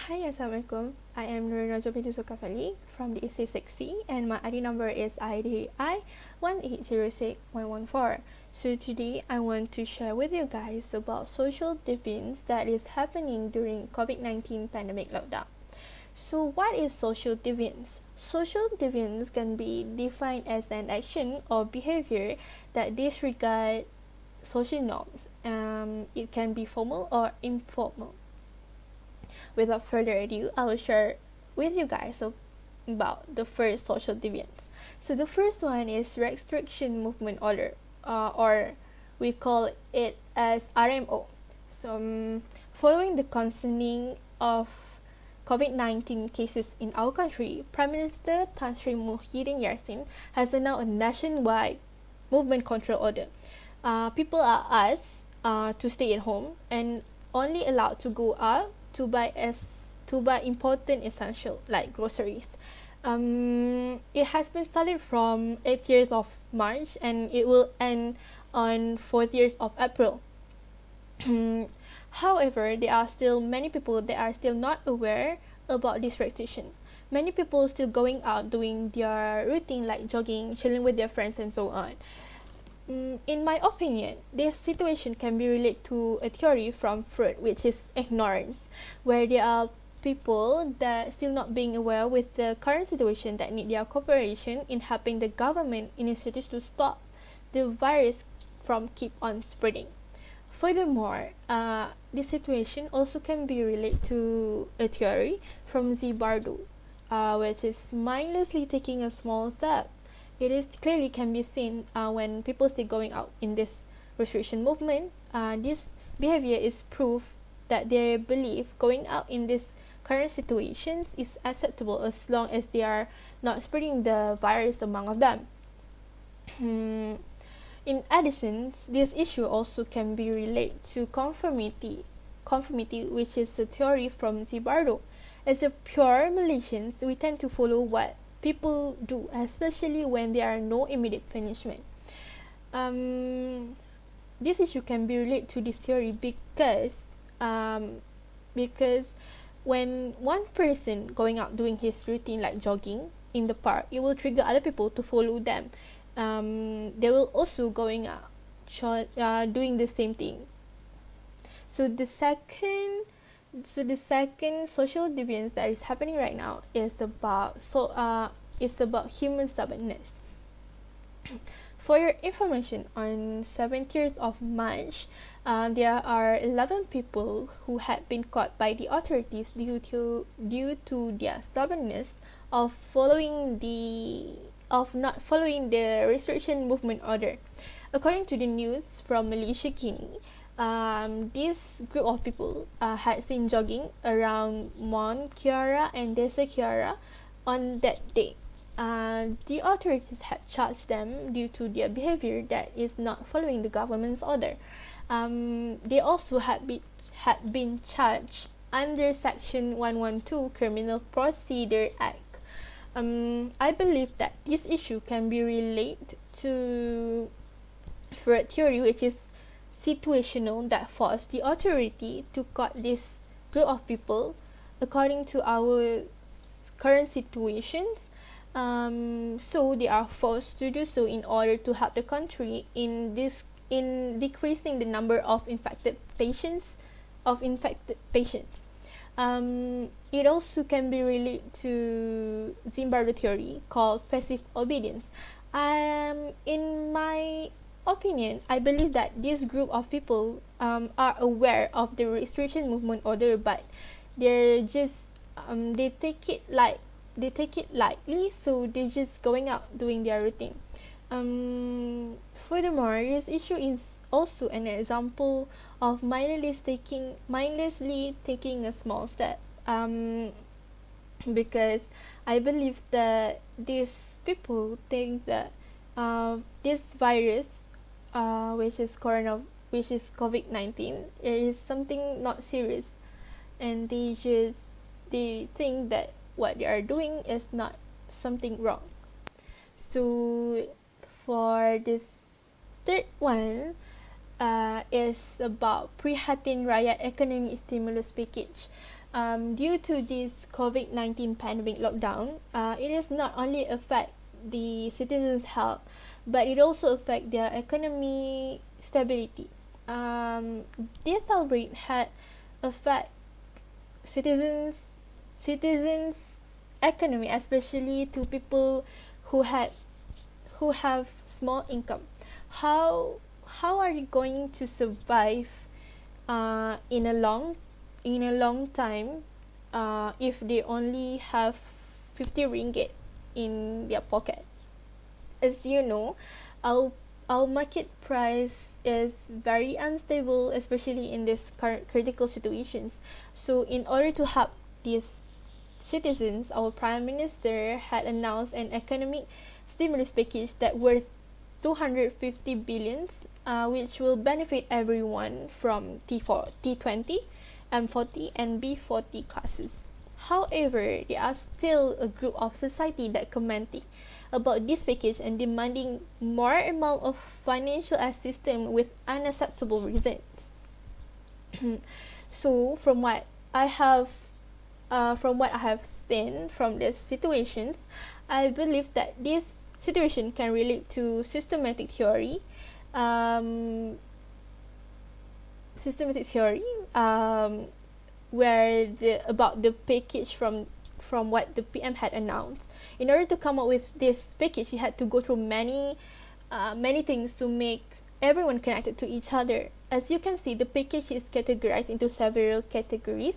Hi, Assalamualaikum. I am NURUL ZOLKAFALI from the AC60 and my ID number is IDI 1806114. So today I want to share with you guys about social deviance that is happening during COVID-19 pandemic lockdown. So what is social deviance? Social deviance can be defined as an action or behavior that disregard social norms. It can be formal or informal. Without further ado, I will share with you guys about the first social deviance. So the first one is restriction movement order, or we call it as RMO. So following the concerning of COVID-19 cases in our country, Prime Minister Tan Sri Muhyiddin Yassin has announced a nationwide movement control order. People are asked to stay at home and only allowed to go out to buy important essential like groceries. It has been started from 8th of March and it will end on 4th of April. However, there are still many people that are still not aware about this restriction. Many people still going out doing their routine like jogging, chilling with their friends and so on. In my opinion, this situation can be related to a theory from Freud, which is ignorance, where there are people that still not being aware with the current situation that need their cooperation in helping the government initiatives to stop the virus from keep on spreading. Furthermore, this situation also can be related to a theory from Zimbardo, which is mindlessly taking a small step. It is clearly can be seen when people still going out in this restriction movement. This behavior is proof that they believe going out in this current situations is acceptable as long as they are not spreading the virus among of them. In addition, this issue also can be related to conformity, which is a theory from Zimbardo. As a pure Malaysians, we tend to follow what people do, especially when there are no immediate punishment. This issue can be related to this theory because when one person going out doing his routine like jogging in the park, it will trigger other people to follow them. They will also going out doing the same thing. So the second social deviance that is happening right now is about human stubbornness. For your information, on 17th of March, there are 11 people who had been caught by the authorities due to their stubbornness of not following the restriction movement order. According to the news from Malaysia Kini, this group of people had seen jogging around Mount Kiara and Desa Kiara on that day. The authorities had charged them due to their behavior that is not following the government's order. They also had been charged under Section 112 Criminal Procedure Act. I believe that this issue can be related to Freud theory, which is situational, that forced the authority to cut this group of people according to our current situations. So they are forced to do so in order to help the country in decreasing the number of infected patients. It also can be related to Zimbardo theory called passive obedience. In my opinion, I believe that this group of people are aware of the restriction movement order, but they're just they take it lightly, so they're just going out doing their routine. Furthermore, this issue is also an example of mindlessly taking a small step. Because I believe that these people think that this virus, which is COVID-19, is something not serious, and they think that what they are doing is not something wrong. So for this third one, is about Prihatin Rakyat Economic Stimulus Package. due to this COVID-19 pandemic lockdown, it has not only affect the citizens' health, but it also affect their economy stability. This outbreak had affect citizens economy, especially to people who have small income. How are you going to survive in a long time if they only have 50 ringgit in their pocket? As you know, our market price is very unstable, especially in this current critical situations. So in order to help these citizens, our Prime Minister had announced an economic stimulus package that worth 250 billions, which will benefit everyone from T4, T20, M40 and B40 classes. However, there are still a group of society that commenting about this package and demanding more amount of financial assistance with unacceptable reasons. So from what I have seen from these situations, I believe that this situation can relate to systematic theory, where about the package from what the PM had announced. In order to come up with this package, he had to go through many things to make everyone connected to each other. As you can see, the package is categorized into several categories,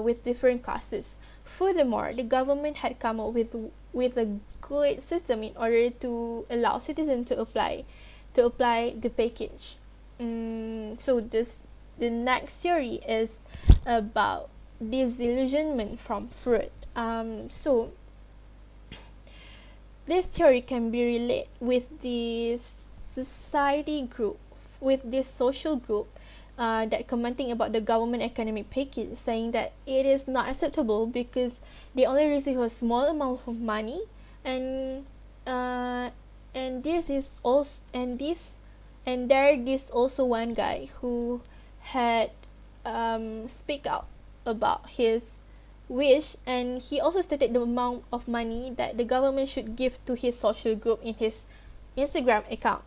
with different classes. Furthermore, the government had come up with a good system in order to allow citizens to apply the package. So the next theory is about disillusionment from fruit. So this theory can be related with this society group, with this social group that commenting about the government economic package, saying that it is not acceptable because they only receive a small amount of money, and this also one guy who had speak out about his wish, and he also stated the amount of money that the government should give to his social group in his Instagram account.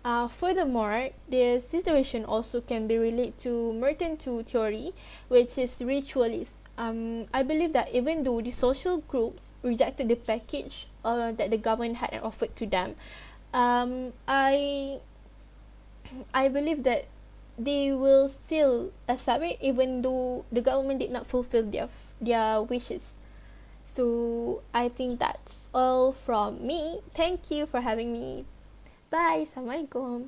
Furthermore, the situation also can be related to Merton 2 theory, which is ritualist. I believe that even though the social groups rejected the package that the government had offered to them, I believe that they will still accept it even though the government did not fulfill their wishes. So I think that's all from me. Thank you for having me. Bye. Assalamualaikum.